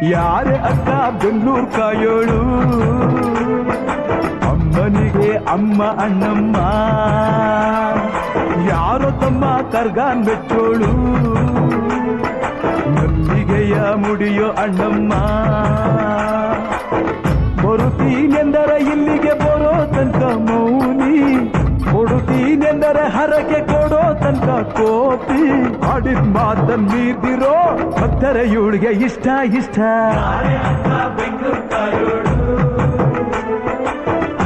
ಯಾರೇ ಅಕ್ಕ ಬೆಂಗಳೂರು ಕಾಯೋಳು ಅಮ್ಮನಿಗೆ ಅಮ್ಮ ಅಣ್ಣಮ್ಮ ಯಾರೋ ತಮ್ಮ ಕರ್ಗಾನ್ ಬೆಚ್ಚೋಳು ಮಲ್ಲಿಗೆಯ ಮುಡಿಯೋ ಅಣ್ಣಮ್ಮ ಬರುತ್ತೀನೆಂದರೆ ಇಲ್ಲಿಗೆ ಬರೋ ತನಕ ಮೌನಿ ಕೊಡುತ್ತೀನೆಂದರೆ ಹರಕೆ ಕೊಡೋ ತನಕ ಕೋಪಿ ಆಡಿದ ಮಾತನ್ ಮೀದಿರೋ ಭಕ್ತರ ಇವಳಿಗೆ ಇಷ್ಟ ಇಷ್ಟ ಬೆಂಗಳೂರು ಕಾಯೋಳು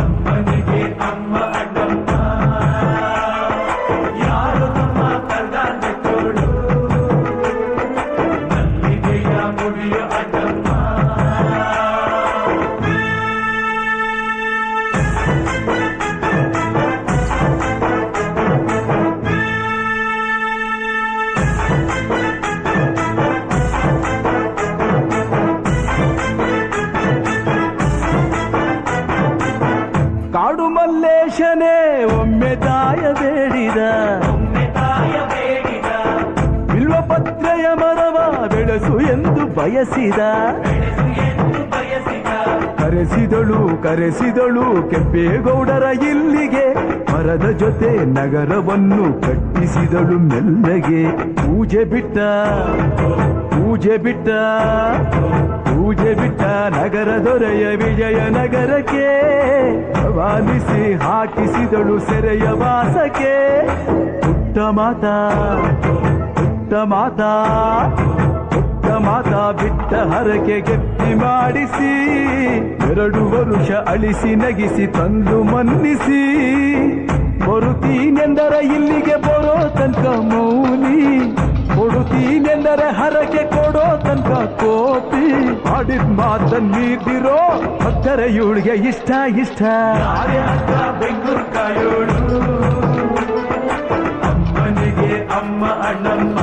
ಅಮ್ಮನಿಗೆ ಅಮ್ಮ ಅಣ್ಣಮ್ಮ ಯಾರು ತಮ್ಮ ಕರ್ಗಾನ್ ಬೆಚ್ಚೋಳು ಮಲ್ಲಿಗೆಯ ಮುಡಿಯೋ ಅಣ್ಣಮ್ಮ ಕಾಡು ಮಲ್ಲೇಶನೇ ಒಮ್ಮೆ ತಾಯ ಬೇಡಿದ ಬಿಲ್ವಪತ್ರೆಯ ಮರವ ಬೆಳೆಸು ಎಂದು ಬಯಸಿದ ಕರೆಸಿದಳು ಕೆಂಪೇಗೌಡರ ಇಲ್ಲಿಗೆ ಮರದ ಜೊತೆ ನಗರವನ್ನು ಕಟ್ಟಿಸಿದಳು ಮೆಲ್ಲಗೆ ಪೂಜೆ ಬಿಟ್ಟ ನಗರ ದೊರೆಯ ವಿಜಯನಗರಕ್ಕೆ ವಾಲಿಸಿ ಹಾಕಿಸಿದಳು ಸೆರೆಯ ವಾಸಕ್ಕೆ ಪುಟ್ಟ ಮಾತಾ ಬಿಟ್ಟ ಹರಕೆ ಗೆಪ್ಪಿ ಮಾಡಿಸಿ 2 ವರುಷ ಅಳಿಸಿ ನಗಿಸಿ ತಂದು ಮನ್ನಿಸಿ ಬರುತ್ತೀನೆಂದರೆ ಇಲ್ಲಿಗೆ ಬರೋ ತನಕ ಮೌನಿ ಕೊಡುತ್ತೀನೆಂದರೆ ಹರಕೆ ಕೊಡೋ ತನಕ ಕೋಪಿ ಆಡಿದ ಮಾತನ್ ಮೀದಿರೋ ಭಕ್ತರ ಇವಳಿಗೆ ಇಷ್ಟ ಬೆಂಗಳೂರು ಕಾಯೋಳು ಅಮ್ಮನಿಗೆ ಅಮ್ಮ ಅಣ್ಣಮ್ಮ